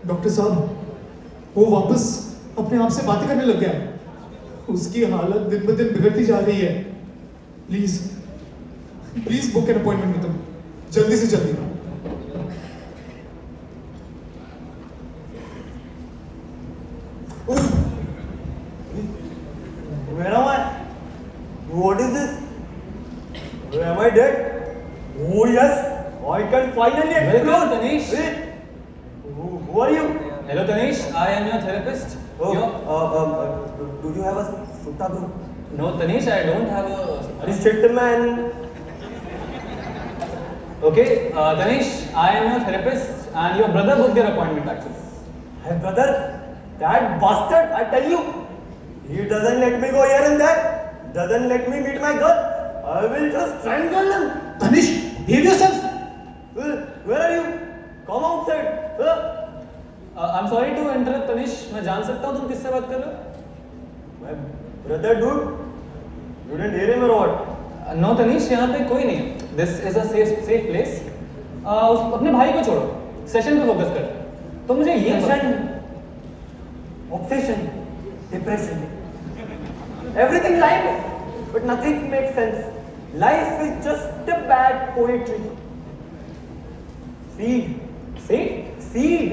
Doctor साहब, वो वापस अपने आप से बातें करने लग गया। उसकी हालत दिन ब दिन बिगड़ती जा रही है। Please please book an appointment with him, जल्दी से जल्दी। Where am I? What is this? Am I dead? Oh yes, I can finally explore. Welcome, Tanish. Wait. Who are you? Hello Tanish, I am your therapist. Oh, You're- do you have a sutta bro? No Tanish, I don't have a... This gentleman. Okay, Tanish, I am your therapist and your brother booked your appointment actually. Hey brother, that bastard, I tell you. He doesn't let me go here and there. Doesn't let me meet my girl. I will just strangle him. Tanish, behave yourself. Where are you? Come outside. I'm sorry to interrupt Tanish, मैं जान सकता हूँ तुम किससे बात कर रहे हो? My brother, dude. You didn't hear him or what? No Tanish, यहाँ पे कोई नहीं है. This is a safe place. अपने भाई को छोड़ो, सेशन पे फोकस कर. तो मुझे ये Obsession, obsession, depression. Everything rhymes, but nothing makes sense. Life is just a bad poetry. Seed, seed.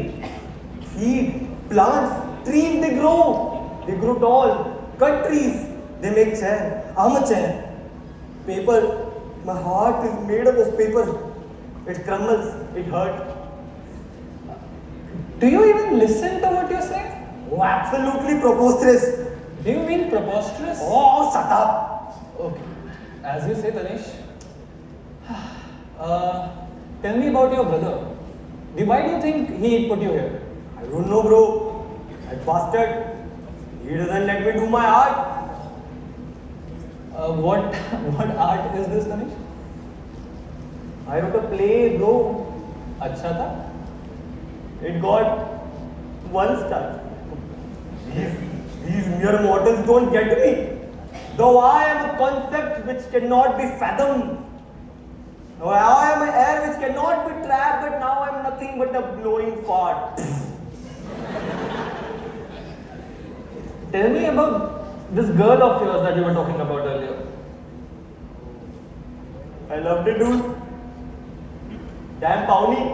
Plants, trees, they grow tall. Cut trees, they make chair. I'm a chair. Paper, my heart is made up of paper. It crumbles, it hurts. Do you even listen to what you're saying? Oh, absolutely preposterous. Do you mean preposterous? Oh, shut up. Okay. As you say, Tanish. Tell me about your brother. Why do you think he put you here? I don't know, bro. That bastard. He doesn't let me do my art. What art is this, Tanish? I wrote a play, bro. अच्छा था? It got 1 star. These mere mortals don't get me. Though I am a concept which cannot be fathomed. Though I am an air which cannot be trapped, but now I am nothing but a blowing fart. Tell me about this girl of yours that you were talking about earlier. I loved it, dude. Damn Pawnee.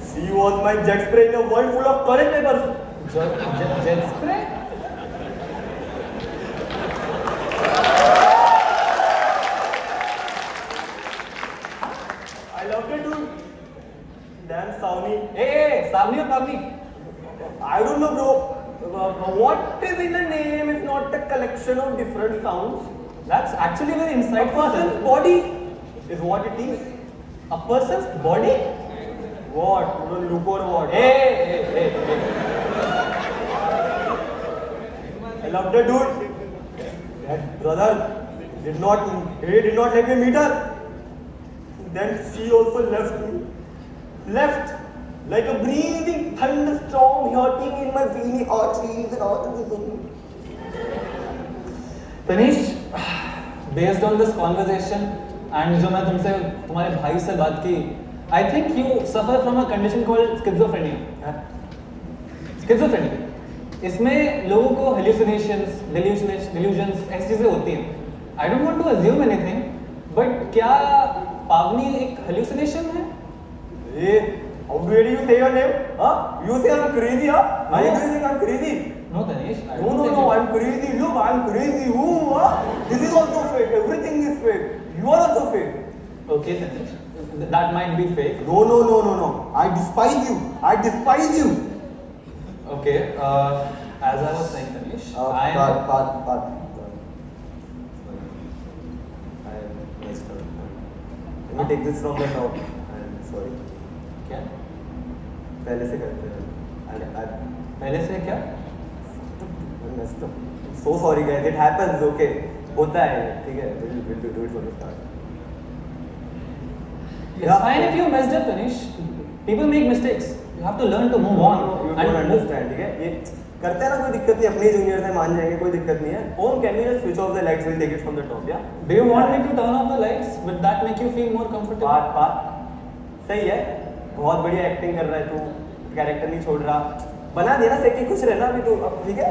She was my jet spray in a world full of current papers. Jet spray? I loved it, dude. Damn Sawney. Hey, Savni or Pavni? I don't know, bro. What is in the name is not a collection of different sounds. That's actually very A insightful. person's body is what it is. A person's body? What? You don't look or what? Hey. I loved her, dude. That brother did not let me meet her. Then she also left me. Left like a breathing thunderstorm hurting in my veiny arteries and all. Tanish, based on this conversation and जो मैं तुमसे तुम्हारे भाई से बात की, I think you suffer from a condition called schizophrenia. Schizophrenia. इसमें लोगों को hallucinations, delusions ऐसी चीजें होती हैं. I don't want to assume anything, but क्या पावनी एक hallucination है? Hey, how dare you say your name? Huh? You say I'm crazy, huh? No. Are you think I'm crazy? No, Tanish. I don't think No, you- I'm crazy. Look, I'm crazy. Ooh, huh? This is also fake. Everything is fake. You are also fake. Okay, Tanish. That might be fake. No. I despise you. Okay. As I was saying, Tanish, I am. Part. I messed up. Let me take this from the top. I'm sorry. क्या? पहले से करते हैं. पहले से क्या? I messed up. So sorry guys. It happens. Okay. होता है. ठीक है. We'll do it from the start. It's fine if you messed up, Tanish. People make mistakes. You have to learn to move on. You and don't move. understand. ठीक है. ये करते हैं ना, कोई दिक्कत नहीं. अपने जूनियर से मान जाएंगे, कोई दिक्कत नहीं है. Om, can we just switch off the lights? We'll take it from the top. Yeah. Do you want me to turn off the lights? Would that make you feel more comfortable? Part. सही है. बहुत बढ़िया acting कर रहा है तू, character नहीं छोड़ रहा, बना देना सेठी, खुश रहना अभी तू, अब ठीक है?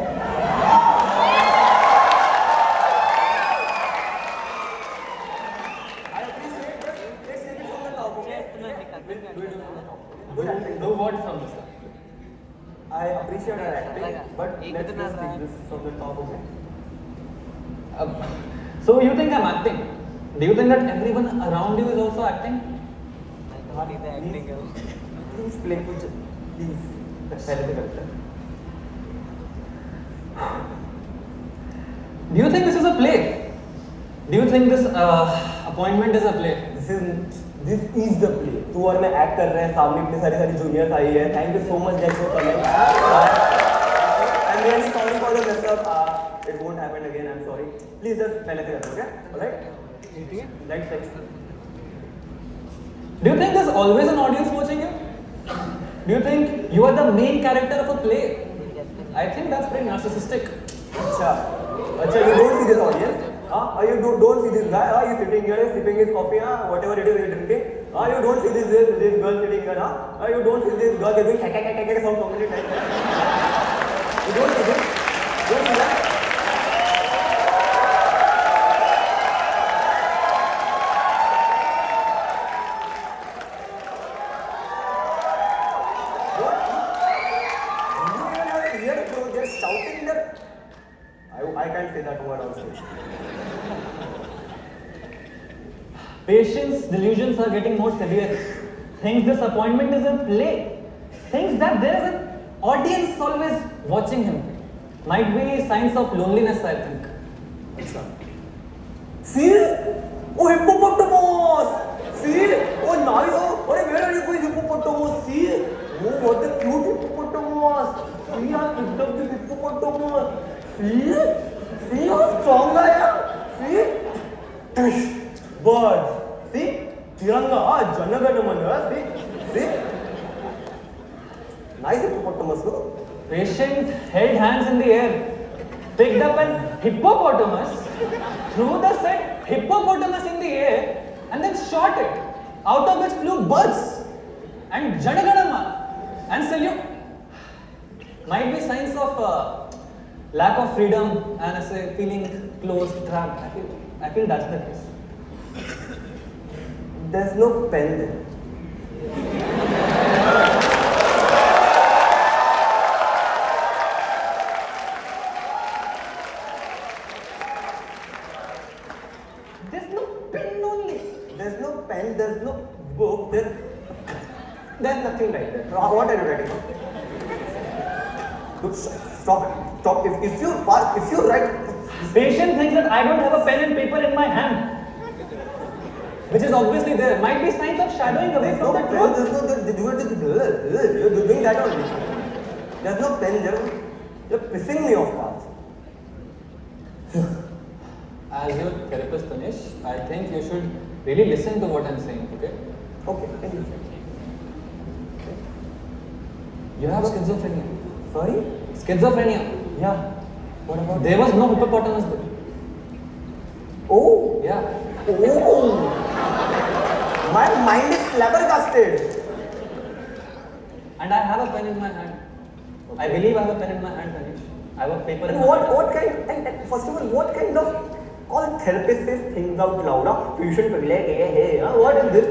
I appreciate it. Let's take it from the top, okay? Good acting. Do what from this? I appreciate her acting, but let's just take this from the top, okay? So you think I'm acting? Do you think that everyone around you is also acting? Please play कुछ, please. पहले से करते हैं. Do you think this is a play? Do you think this appointment is a play? This is the play. तू और मैं act कर रहे हैं, सामने इतनी सारी जूनियर्स आई है. Thank you so much guys for coming. I'm really sorry for the mess up. It won't happen again. I'm sorry. Please just पहले से करते हैं, okay? Alright? Let's. Do you think there's always an audience watching you? Do you think you are the main character of a play? I think that's pretty narcissistic. अच्छा, you don't see this audience? You don't see this guy? He's sitting here, sipping his coffee, whatever it is he's drinking. You don't see this girl sitting here, you don't see this girl doing some comedy like that. You don't see this? Don't see that? They're shouting that. I can't say that word on stage. Patient's delusions are getting more severe. Thinks this appointment is a play. Thinks that there is an audience always watching him. Might be signs of loneliness, I think. See? Oh, hippopotamus! See? Oh, nice! Oh, where are you going, hippopotamus? See? Oh, what a cute hippopotamus! See, I picked up this hippopotamus. See? See how strong I am? See? Tush! Birds. See? Tiranga, Janaganamana. See? Nice hippopotamus, no? Patient held hands in the air, picked up an hippopotamus, threw the said hippopotamus in the air, and then shot it, out of which flew birds and Janaganama and salute. Might be signs of lack of freedom and I say feeling closed, trapped. I feel that's the case. There's no pen there. There's no pen only. There's no pen, there's no book, there's nothing like that. What are you writing? Look, stop it. Stop. If you write. Patient thinks that I don't have a pen and paper in my hand, which is obviously there. Might be signs of shadowing away from the truth. You're doing that only. There's no pen there. You're pissing me off, Parth. As your therapist, Tanish, I think you should really listen to what I'm saying, okay? Okay, thank you. You have schizophrenia. Sorry? Schizophrenia. Yeah. What about There was no hippopotamus there. Oh! Yeah. Oh! My mind is flabbergasted. And I have a pen in my hand. I believe I have a pen in my hand, Tanish. I have a paper in And my hand. what kind, and first of all, what kind of, all therapists say things out loud, patient पगले गए हैं, what is this?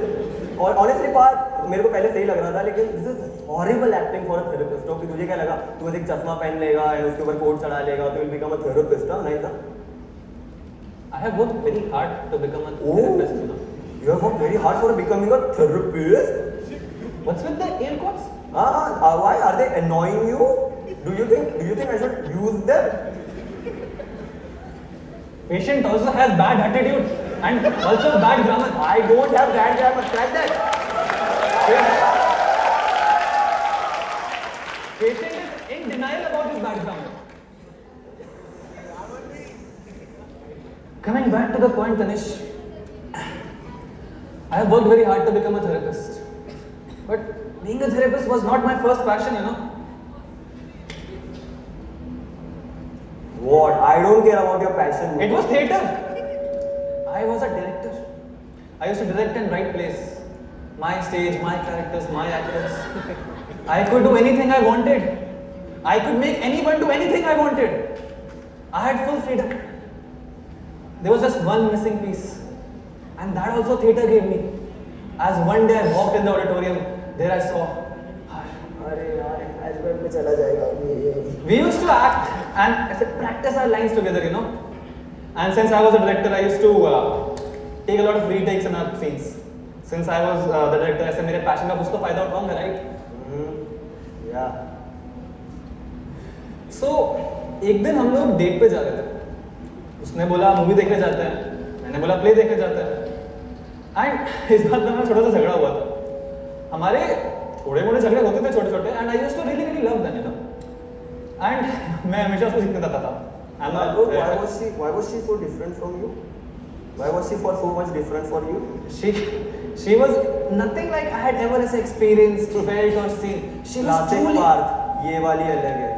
और honestly बात मेरे को पहले सही लग रहा था, लेकिन this is horrible acting for a therapist. तो तुझे क्या लगा? तू बस एक चश्मा पहन लेगा और उसके ऊपर कोट चढ़ा लेगा, तो you'll become a therapist, नहीं था? I have worked very hard to become a therapist, you know. You have worked very hard for becoming a therapist? What's with the air quotes? Why are they annoying you? Do you think I should use them? Patient also has bad attitude and also bad grammar. I don't have bad grammar. Try that. Patient is in denial about his bad grammar. Coming back to the point, Tanish, I have worked very hard to become a therapist. But being a therapist was not my first passion, you know. What? I don't care about your passion. It was theatre. I was a director. I used to direct and write plays. my stage, my characters, my actors. I could do anything I wanted. I could make anyone do anything I wanted. I had full freedom. There was just one missing piece, and that also theatre gave me. As one day I walked in the auditorium, there I saw. अरे यार flashback में चला जाएगा ये We used to act and ऐसे practice our lines together, you know. And since I was a director, I used to take a lot of retakes in our scenes. Since I was the director, ऐसे मेरे passion का कुछ तो फायदा उठाऊंगा, right? yeah So एक दिन हम लोग डेट पे जा रहे थे. उसने बोला मूवी देखने जाते हैं, मैंने बोला प्ले देखने जाते हैं. एंड इस बात में हमारा छोटा सा झगड़ा हुआ था. हमारे थोड़े मोटे झगड़े होते थे छोटे छोटे, and I used to really love them, you know. And मैं हमेशा उसको जीतने देता था. why was she so different from you? Why was she so much different for you? She was nothing like I had ever experienced, felt or seen. She was Classic truly Parth, ये वाली अलग है.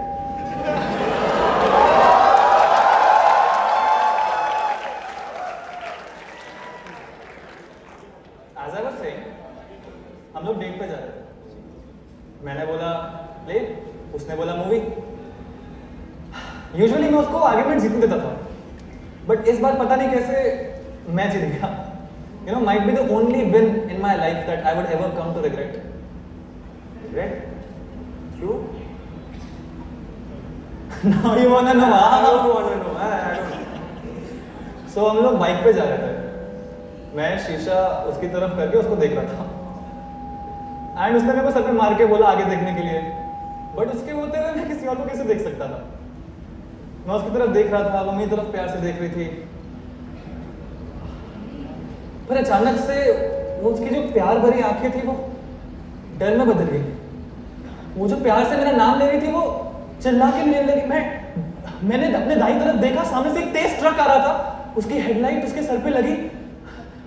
As I was saying, हम लोग date पे जा रहे थे. मैंने बोला प्ले, उसने बोला मूवी. यूजुअली मैं उसको आर्ग्यूमेंट जीतने देता था, बट इस बार पता नहीं कैसे मैं जीत गया. You know, might be the only win in my life that I would ever come to regret. Regret? क्यों? Now you wanna know? I don't wanna know. I don't. So हम लोग बाइक पे जा रहे थे. मैं शीशा उसकी तरफ करके उसको देख रहा था. एंड उसने मेरे को सर पे मार के बोला आगे देखने के लिए. बट उसके होते हुए मैं किसी और को कैसे देख सकता था? मैं उसकी तरफ देख रहा था, वो मेरी तरफ प्यार से देख रही थी. पर अचानक से वो उसकी जो प्यार भरी आंखें थी वो डर में बदल गई. वो जो प्यार से मेरा नाम ले रही थी वो चिल्ला के मिलने लगी. मैंने अपने दाईं तरफ देखा, सामने से एक तेज ट्रक आ रहा था. उसकी हेडलाइट उसके सर पे लगी.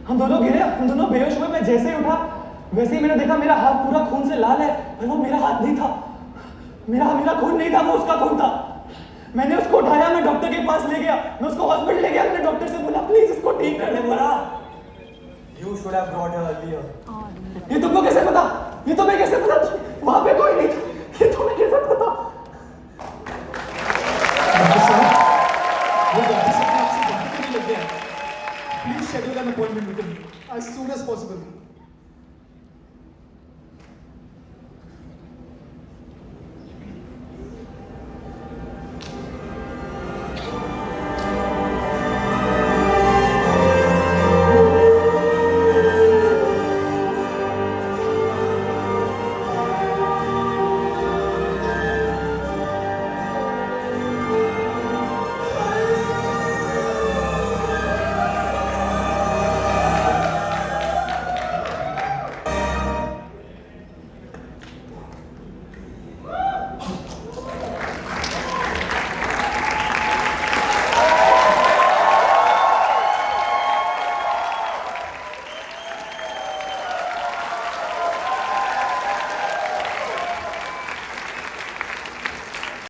हम दोनों गिरे, हम दोनों बेहोश हुए. मैं जैसे ही उठा वैसे ही मैंने देखा मेरा हाथ पूरा खून से लाल है, पर वो मेरा हाथ नहीं था. मेरा खून नहीं था, वो उसका खून था. मैंने उसको उठाया, मैं डॉक्टर के पास ले गया, मैं उसको हॉस्पिटल ले गया. मैंने डॉक्टर से बोला प्लीज इसको ठीक कर. मैंने बोला You should have brought her earlier. ये तुमको कैसे पता? ये तुम्हें कैसे